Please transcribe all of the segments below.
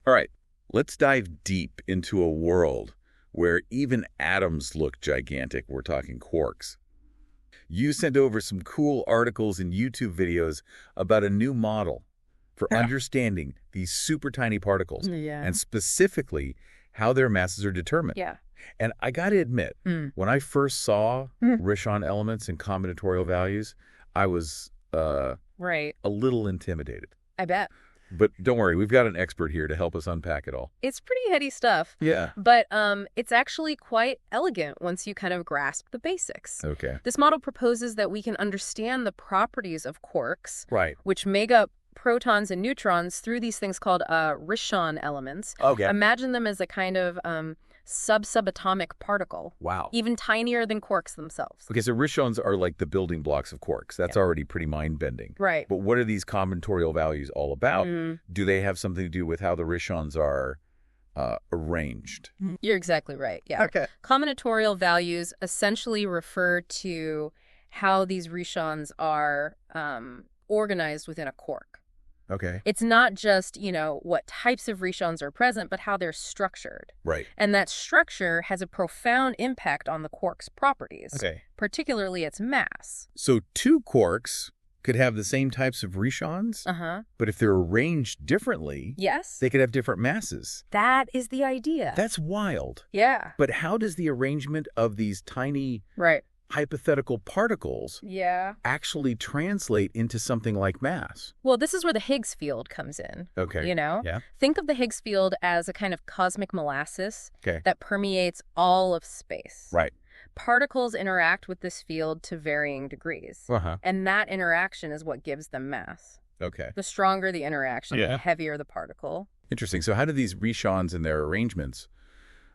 All right, let's dive deep into a world where even atoms look gigantic. We're talking quarks. You sent over some cool articles and YouTube videos about a new model for understanding these super tiny particles and specifically how their masses are determined. Yeah. And I got to admit, when I first saw Rishon elements and combinatorial values, I was a little intimidated. I bet. But don't worry, we've got an expert here to help us unpack it all. It's pretty heady stuff. Yeah. But it's actually quite elegant once you kind of grasp the basics. Okay. This model proposes that we can understand the properties of quarks, Right. which make up protons and neutrons through these things called Rishon elements. Okay. Imagine them as a kind of subatomic particle. Wow. Even tinier than quarks themselves. Okay, so Rishons are like the building blocks of quarks. That's already pretty mind-bending. Right. But what are these combinatorial values all about? Do they have something to do with how the Rishons are arranged? You're exactly right, yeah. Okay. Combinatorial values essentially refer to how these Rishons are organized within a quark. Okay. It's not just, what types of Rishons are present, but how they're structured. Right. And that structure has a profound impact on the quark's properties, particularly its mass. So two quarks could have the same types of Rishons, but if they're arranged differently, they could have different masses. That is the idea. That's wild. Yeah. But how does the arrangement of these tiny hypothetical particles actually translate into something like mass? Well, this is where the Higgs field comes in. Okay. Yeah. Think of the Higgs field as a kind of cosmic molasses that permeates all of space. Right. Particles interact with this field to varying degrees. And that interaction is what gives them mass. Okay. The stronger the interaction, the heavier the particle. Interesting. So how do these Rishons and their arrangements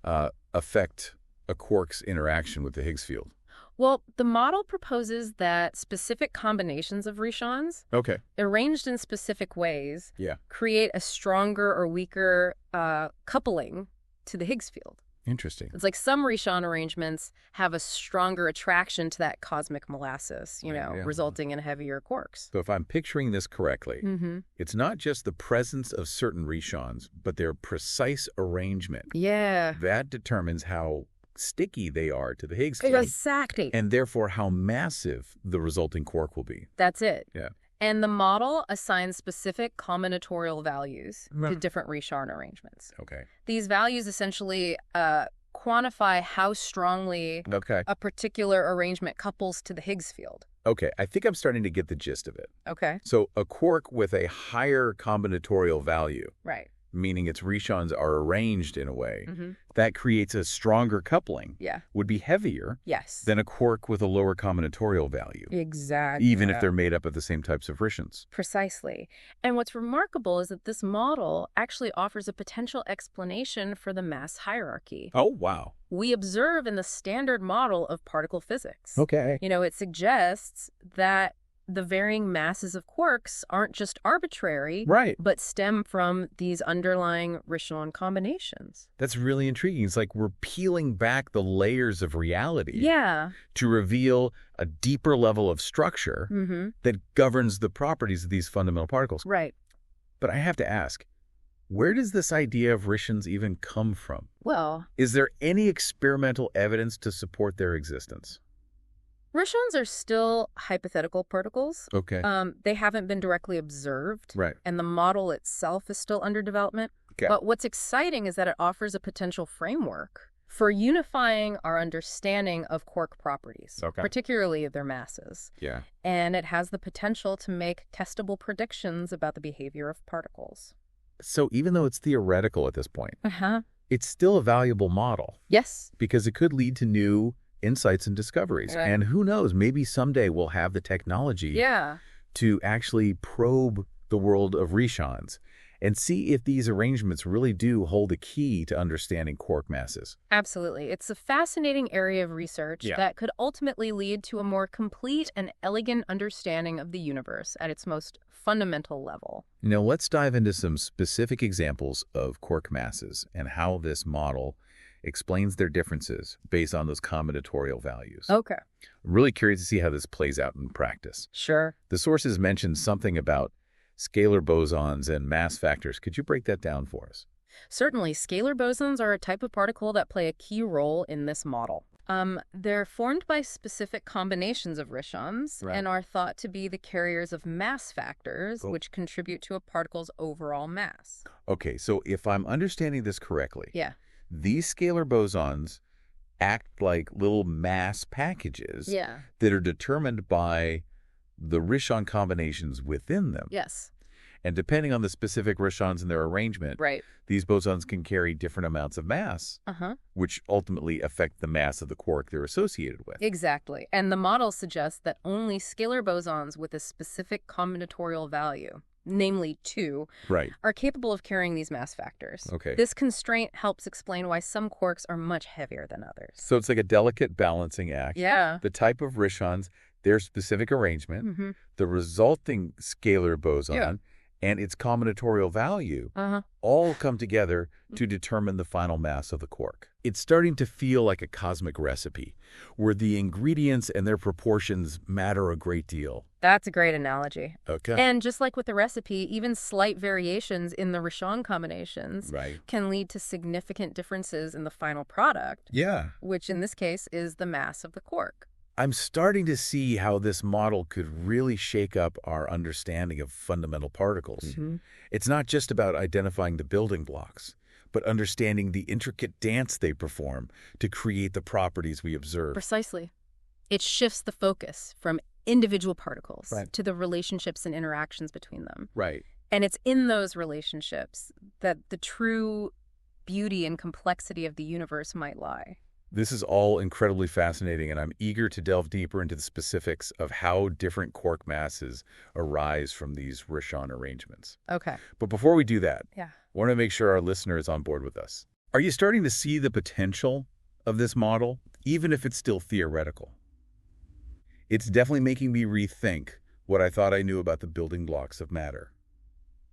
affect a quark's interaction with the Higgs field? Well, the model proposes that specific combinations of Rishons, arranged in specific ways, create a stronger or weaker coupling to the Higgs field. Interesting. It's like some Rishon arrangements have a stronger attraction to that cosmic molasses, resulting in heavier quarks. So if I'm picturing this correctly, it's not just the presence of certain Rishons, but their precise arrangement. Yeah. That determines how sticky they are to the Higgs field. Exactly. And therefore how massive the resulting quark will be. That's it. Yeah. And the model assigns specific combinatorial values to different Rishon arrangements. Okay. These values essentially quantify how strongly a particular arrangement couples to the Higgs field. Okay, I think I'm starting to get the gist of it. Okay. So a quark with a higher combinatorial value, meaning its Rishons are arranged in a way that creates a stronger coupling, would be heavier than a quark with a lower combinatorial value. Exactly. Even if they're made up of the same types of Rishons. Precisely. And what's remarkable is that this model actually offers a potential explanation for the mass hierarchy. Oh, wow. We observe in the standard model of particle physics. Okay. It suggests that the varying masses of quarks aren't just arbitrary, but stem from these underlying Rishon combinations. That's really intriguing. It's like we're peeling back the layers of reality to reveal a deeper level of structure that governs the properties of these fundamental particles. Right. But I have to ask, where does this idea of Rishons even come from? Well, is there any experimental evidence to support their existence? Rishons are still hypothetical particles. Okay. They haven't been directly observed. Right. And the model itself is still under development. Okay. But what's exciting is that it offers a potential framework for unifying our understanding of quark properties, particularly their masses. Yeah. And it has the potential to make testable predictions about the behavior of particles. So even though it's theoretical at this point, it's still a valuable model. Yes. Because it could lead to new insights and discoveries. Right. And who knows, maybe someday we'll have the technology to actually probe the world of Rishons and see if these arrangements really do hold the key to understanding quark masses. Absolutely. It's a fascinating area of research that could ultimately lead to a more complete and elegant understanding of the universe at its most fundamental level. Now, let's dive into some specific examples of quark masses and how this model explains their differences based on those combinatorial values. Okay. I'm really curious to see how this plays out in practice. Sure. The sources mentioned something about scalar bosons and mass factors. Could you break that down for us? Certainly, scalar bosons are a type of particle that play a key role in this model. They're formed by specific combinations of rishons and are thought to be the carriers of mass factors, which contribute to a particle's overall mass. Okay, so if I'm understanding this correctly, Yeah. these scalar bosons act like little mass packages that are determined by the rishon combinations within them. Yes. And depending on the specific rishons and their arrangement, these bosons can carry different amounts of mass, which ultimately affect the mass of the quark they're associated with. Exactly. And the model suggests that only scalar bosons with a specific combinatorial value, namely 2, are capable of carrying these mass factors. Okay. This constraint helps explain why some quarks are much heavier than others. So it's like a delicate balancing act. Yeah. The type of rishons, their specific arrangement, the resulting scalar boson, and its combinatorial value all come together to determine the final mass of the quark. It's starting to feel like a cosmic recipe, where the ingredients and their proportions matter a great deal. That's a great analogy. Okay. And just like with the recipe, even slight variations in the rishon combinations can lead to significant differences in the final product, which in this case is the mass of the quark. I'm starting to see how this model could really shake up our understanding of fundamental particles. It's not just about identifying the building blocks, but understanding the intricate dance they perform to create the properties we observe. Precisely. It shifts the focus from individual particles to the relationships and interactions between them. And it's in those relationships that the true beauty and complexity of the universe might lie. This is all incredibly fascinating, and I'm eager to delve deeper into the specifics of how different quark masses arise from these rishon arrangements. Okay. But before we do that, I want to make sure our listener is on board with us. Are you starting to see the potential of this model, even if it's still theoretical? It's definitely making me rethink what I thought I knew about the building blocks of matter.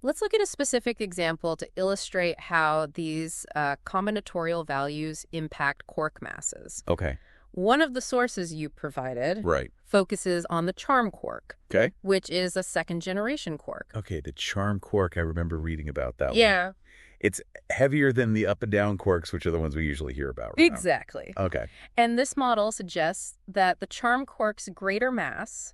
Let's look at a specific example to illustrate how these combinatorial values impact quark masses. Okay. One of the sources you provided focuses on the charm quark, which is a second-generation quark. Okay, the charm quark, I remember reading about that one. Yeah. It's heavier than the up and down quarks, which are the ones we usually hear about right Exactly. now. Okay. And this model suggests that the charm quark's greater mass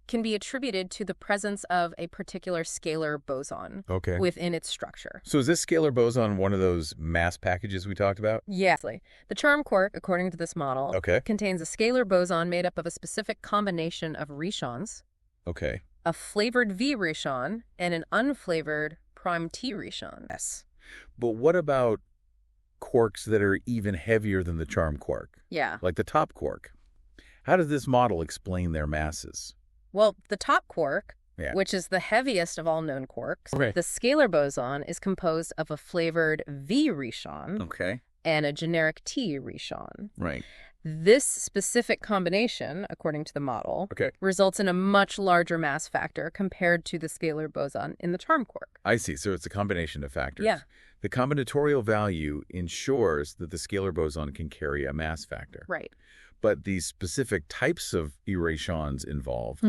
can be attributed to the presence of a particular scalar boson within its structure. So is this scalar boson one of those mass packages we talked about? Yes. The charm quark, according to this model, contains a scalar boson made up of a specific combination of rishons, a flavored V rishon, and an unflavored prime T rishon. But what about quarks that are even heavier than the charm quark? Like the top quark. How does this model explain their masses? Well, the top quark, which is the heaviest of all known quarks, the scalar boson is composed of a flavored V rishon and a generic T rishon. This specific combination, according to the model, results in a much larger mass factor compared to the scalar boson in the charm quark. I see. So it's a combination of factors. The combinatorial value ensures that the scalar boson can carry a mass factor. But these specific types of irratians involved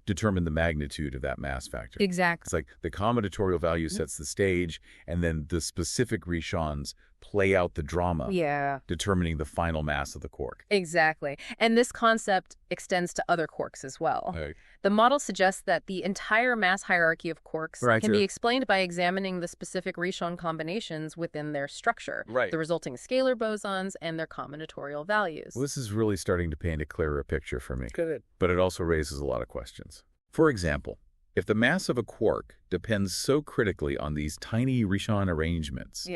determine the magnitude of that mass factor. Exactly. It's like the combinatorial value sets the stage, and then the specific rishons play out the drama, determining the final mass of the quark. Exactly. And this concept extends to other quarks as well. The model suggests that the entire mass hierarchy of quarks can be explained by examining the specific rishon combinations within their structure, the resulting scalar bosons, and their combinatorial values. Well, this is really starting to paint a clearer picture for me. Good. But it also raises a lot of questions. For example, if the mass of a quark depends so critically on these tiny rishon arrangements,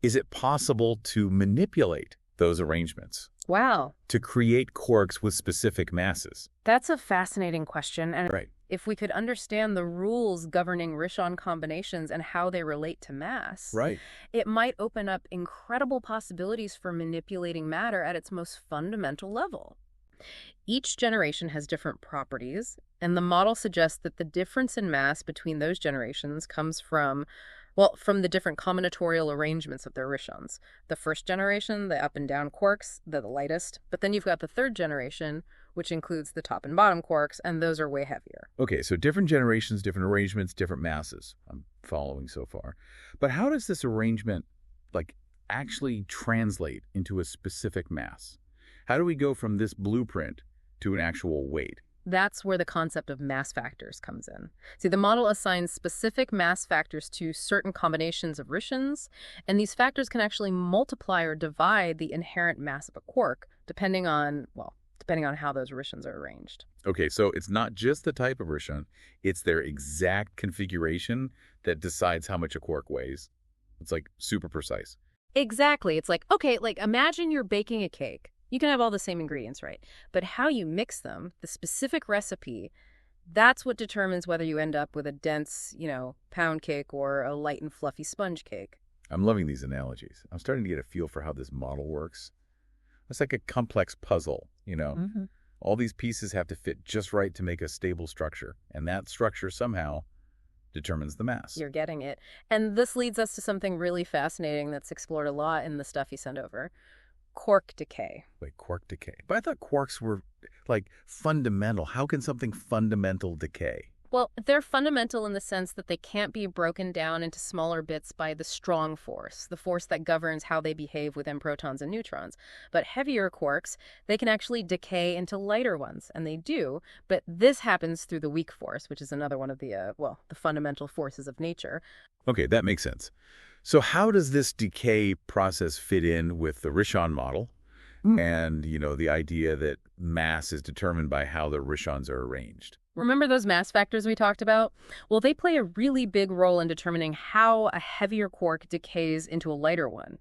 is it possible to manipulate those arrangements? Wow. To create quarks with specific masses? That's a fascinating question. And if we could understand the rules governing rishon combinations and how they relate to mass, it might open up incredible possibilities for manipulating matter at its most fundamental level. Each generation has different properties, and the model suggests that the difference in mass between those generations comes from the different combinatorial arrangements of their rishons. The first generation, the up and down quarks, they're the lightest. But then you've got the third generation, which includes the top and bottom quarks, and those are way heavier. Okay, so different generations, different arrangements, different masses. I'm following so far. But how does this arrangement, actually translate into a specific mass? How do we go from this blueprint to an actual weight? That's where the concept of mass factors comes in. See, the model assigns specific mass factors to certain combinations of rishons, and these factors can actually multiply or divide the inherent mass of a quark, depending on how those rishons are arranged. Okay, so it's not just the type of rishon, it's their exact configuration that decides how much a quark weighs. It's super precise. Exactly. It's imagine you're baking a cake. You can have all the same ingredients, right? But how you mix them, the specific recipe, that's what determines whether you end up with a dense, pound cake or a light and fluffy sponge cake. I'm loving these analogies. I'm starting to get a feel for how this model works. It's like a complex puzzle, Mm-hmm. All these pieces have to fit just right to make a stable structure, and that structure somehow determines the mass. You're getting it. And this leads us to something really fascinating that's explored a lot in the stuff you sent over. Quark decay. Wait, quark decay. But I thought quarks were, fundamental. How can something fundamental decay? Well, they're fundamental in the sense that they can't be broken down into smaller bits by the strong force, the force that governs how they behave within protons and neutrons. But heavier quarks, they can actually decay into lighter ones, and they do. But this happens through the weak force, which is another one of the fundamental forces of nature. Okay, that makes sense. So how does this decay process fit in with the Rishon model and, the idea that mass is determined by how the Rishons are arranged? Remember those mass factors we talked about? Well, they play a really big role in determining how a heavier quark decays into a lighter one.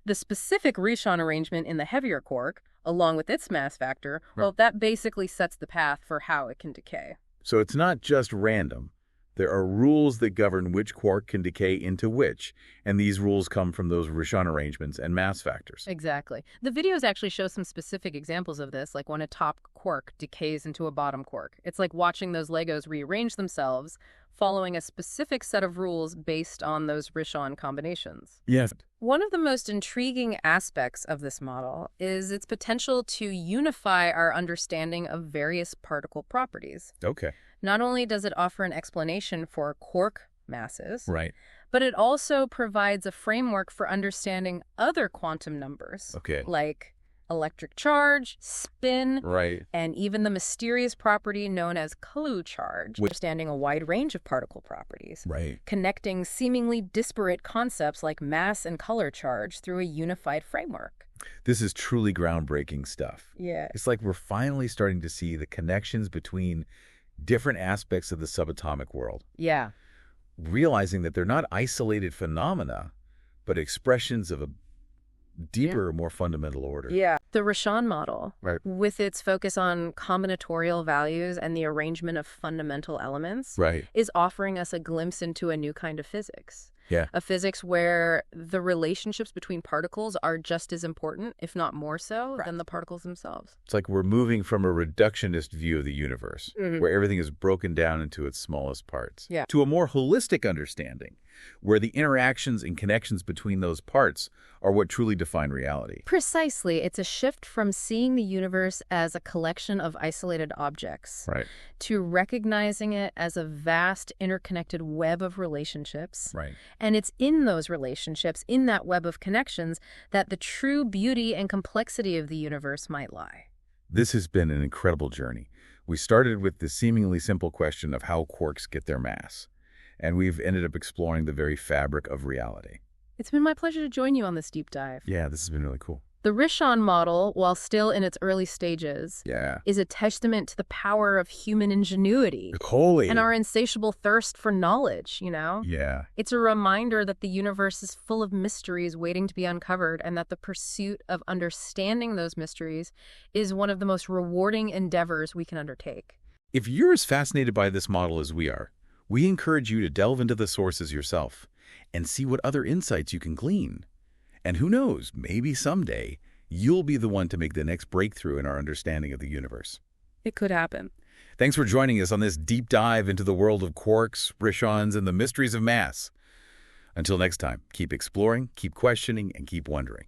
The specific Rishon arrangement in the heavier quark, along with its mass factor, that basically sets the path for how it can decay. So it's not just random. There are rules that govern which quark can decay into which, and these rules come from those Rishon arrangements and mass factors. Exactly. The videos actually show some specific examples of this, like when a top quark decays into a bottom quark. It's like watching those Legos rearrange themselves, following a specific set of rules based on those Rishon combinations. Yes. One of the most intriguing aspects of this model is its potential to unify our understanding of various particle properties. Okay. Not only does it offer an explanation for quark masses, Right. but it also provides a framework for understanding other quantum numbers, Okay. like electric charge, spin, Right. and even the mysterious property known as clue charge, understanding a wide range of particle properties, Right. connecting seemingly disparate concepts like mass and color charge through a unified framework. This is truly groundbreaking stuff. Yeah. It's like we're finally starting to see the connections between different aspects of the subatomic world. Yeah. Realizing that they're not isolated phenomena, but expressions of a deeper, more fundamental order. Yeah. The Rishon model, Right. with its focus on combinatorial values and the arrangement of fundamental elements, Right. is offering us a glimpse into a new kind of physics. Yeah. A physics where the relationships between particles are just as important, if not more so, than the particles themselves. It's like we're moving from a reductionist view of the universe, where everything is broken down into its smallest parts, to a more holistic understanding, where the interactions and connections between those parts are what truly define reality. Precisely. It's a shift from seeing the universe as a collection of isolated objects Right. to recognizing it as a vast interconnected web of relationships. Right. And it's in those relationships, in that web of connections, that the true beauty and complexity of the universe might lie. This has been an incredible journey. We started with the seemingly simple question of how quarks get their mass, and we've ended up exploring the very fabric of reality. It's been my pleasure to join you on this deep dive. Yeah, this has been really cool. The Rishon model, while still in its early stages, is a testament to the power of human ingenuity and our insatiable thirst for knowledge, Yeah. It's a reminder that the universe is full of mysteries waiting to be uncovered, and that the pursuit of understanding those mysteries is one of the most rewarding endeavors we can undertake. If you're as fascinated by this model as we are, we encourage you to delve into the sources yourself and see what other insights you can glean. And who knows, maybe someday you'll be the one to make the next breakthrough in our understanding of the universe. It could happen. Thanks for joining us on this deep dive into the world of quarks, Rishons, and the mysteries of mass. Until next time, keep exploring, keep questioning, and keep wondering.